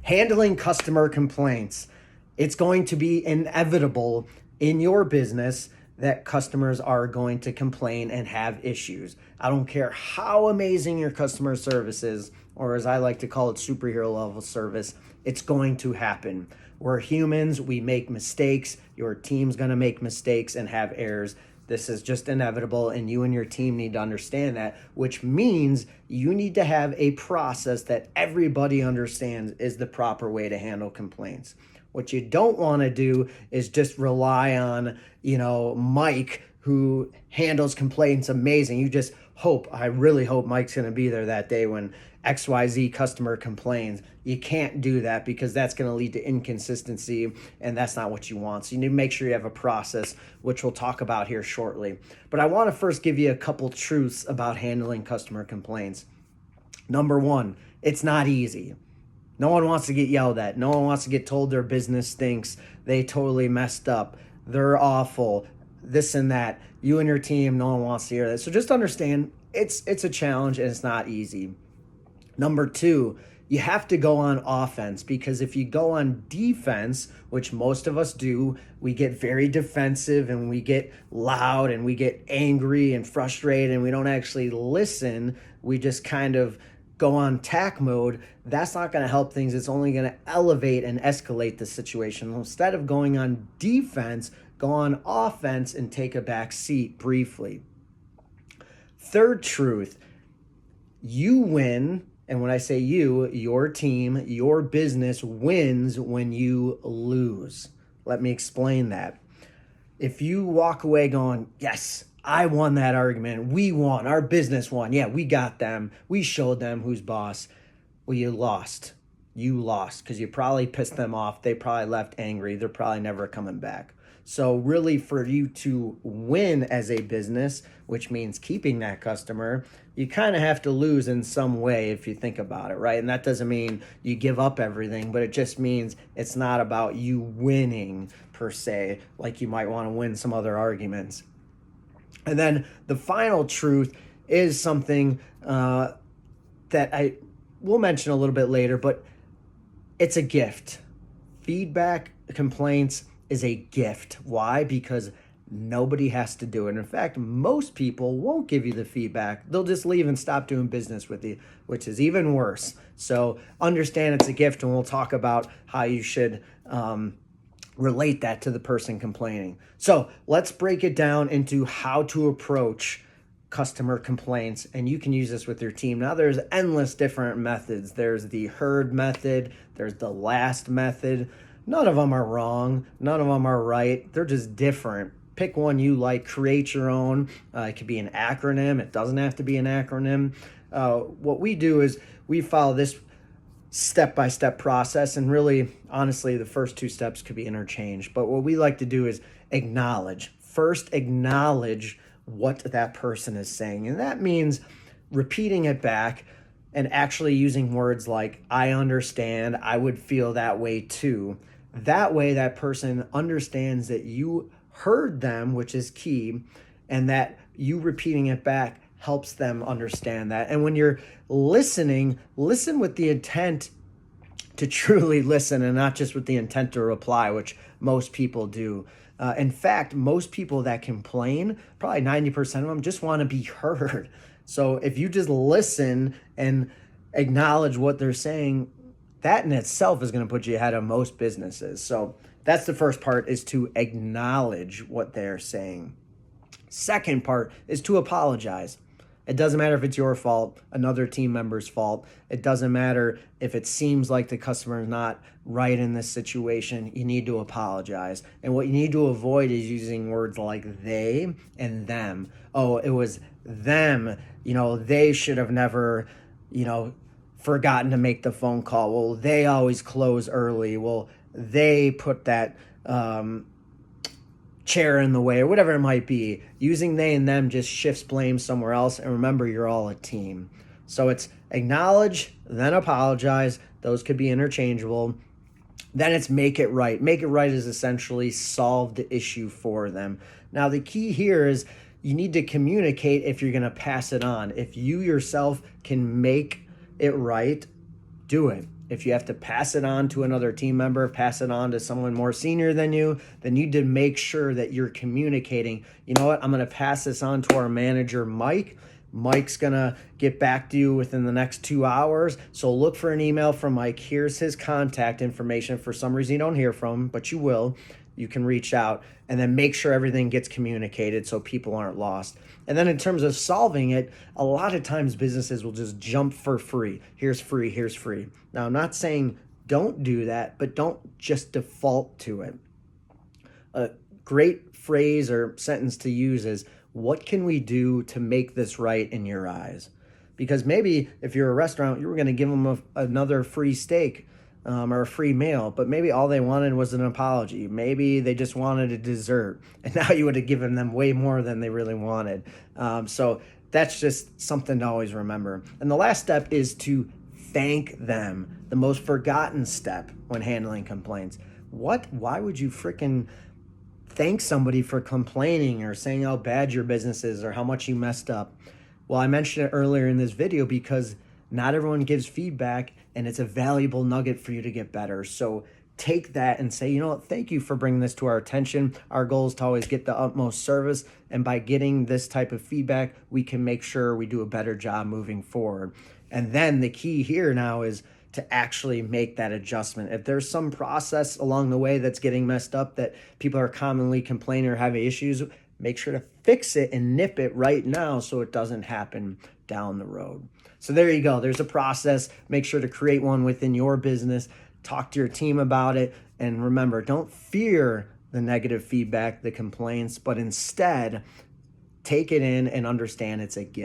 Handling customer complaints. It's going to be inevitable in your business that customers are going to complain and have issues. I don't care how amazing your customer service is, or as I like to call it, superhero level service, it's going to happen. We're humans, we make mistakes. Your team's going to make mistakes and have errors. This is just inevitable, and you and your team need to understand that, which means you need to have a process that everybody understands is the proper way to handle complaints. What you don't want to do is just rely on, Mike, who handles complaints amazing. You just hope, I really hope Mike's going to be there that day when XYZ customer complains. You can't do that because that's going to lead to inconsistency, and that's not what you want. So you need to make sure you have a process, which we'll talk about here shortly. But I want to first give you a couple truths about handling customer complaints. Number one, it's not easy. No one wants to get yelled at. No one wants to get told their business stinks. They totally messed up. They're awful. This and that. You and your team, no one wants to hear that. So just understand it's a challenge and it's not easy. Number two, you have to go on offense, because if you go on defense, which most of us do, we get very defensive and we get loud and we get angry and frustrated and we don't actually listen. We just kind of go on attack mode. That's not going to help things. It's only going to elevate and escalate the situation. Instead of going on defense, go on offense and take a back seat briefly. Third truth, you win. And when I say you, your team, your business wins when you lose. Let me explain that. If you walk away going, yes, I won that argument. We won. Our business won. Yeah, we got them. We showed them who's boss. Well, you lost. You lost because you probably pissed them off. They probably left angry. They're probably never coming back. So really, for you to win as a business, which means keeping that customer, you kind of have to lose in some way if you think about it, right? And that doesn't mean you give up everything, but it just means it's not about you winning per se, like you might want to win some other arguments. And then the final truth is something that I will mention a little bit later, but it's a gift. Feedback, complaints is a gift. Why? Because nobody has to do it. In fact, most people won't give you the feedback. They'll just leave and stop doing business with you, which is even worse. So understand it's a gift, and we'll talk about how you should relate that to the person complaining. So let's break it down into how to approach customer complaints, and you can use this with your team. Now, there's endless different methods. There's the herd method. There's the last method. None of them are wrong. None of them are right. They're just different. Pick one you like. Create your own. It could be an acronym. It doesn't have to be an acronym. What we do is we follow this step-by-step process, and really, honestly, the first two steps could be interchanged. But what we like to do is acknowledge. First, acknowledge what that person is saying. And that means repeating it back and actually using words like, I understand, I would feel that way too. That way, that person understands that you heard them, which is key, and that you repeating it back helps them understand that. And when you're listening, listen with the intent to truly listen and not just with the intent to reply, which most people do. In fact, most people that complain, probably 90% of them, just want to be heard. So if you just listen and acknowledge what they're saying, that in itself is going to put you ahead of most businesses. So that's the first part, is to acknowledge what they're saying. Second part is to apologize. It doesn't matter if it's your fault, another team member's fault. It doesn't matter if it seems like the customer is not right in this situation. You need to apologize. And what you need to avoid is using words like they and them. Oh, it was them. They should have never, forgotten to make the phone call. Well, they always close early. Well, they put that chair in the way, or whatever it might be. Using they and them just shifts blame somewhere else. And remember, you're all a team. So it's acknowledge, then apologize. Those could be interchangeable. Then it's make it right. Make it right is essentially solve the issue for them. Now, the key here is you need to communicate if you're going to pass it on. If you yourself can make it right, do it. If you have to pass it on to another team member, pass it on to someone more senior than you, then you need to make sure that you're communicating. You know what? I'm going to pass this on to our manager, Mike. Mike's going to get back to you within the next 2 hours. So look for an email from Mike. Here's his contact information. For some reason you don't hear from him, but you will. You can reach out and then make sure everything gets communicated so people aren't lost. And then in terms of solving it, a lot of times businesses will just jump for free. Here's free, here's free. Now, I'm not saying don't do that, but don't just default to it. A great phrase or sentence to use is, what can we do to make this right in your eyes? Because maybe if you're a restaurant, you were going to give them another free steak or a free meal, but maybe all they wanted was an apology. Maybe they just wanted a dessert, and now you would have given them way more than they really wanted. So that's just something to always remember. And the last step is to thank them, the most forgotten step when handling complaints. Why would you freaking thank somebody for complaining or saying how bad your business is or how much you messed up? Well, I mentioned it earlier in this video because not everyone gives feedback, and it's a valuable nugget for you to get better. So take that and say, you know what, thank you for bringing this to our attention. Our goal is to always get the utmost service, and by getting this type of feedback, we can make sure we do a better job moving forward. And then the key here now is to actually make that adjustment. If there's some process along the way that's getting messed up that people are commonly complaining or having issues, make sure to fix it and nip it right now so it doesn't happen down the road. So there you go. There's a process. Make sure to create one within your business. Talk to your team about it. And remember, don't fear the negative feedback, the complaints, but instead take it in and understand it's a gift.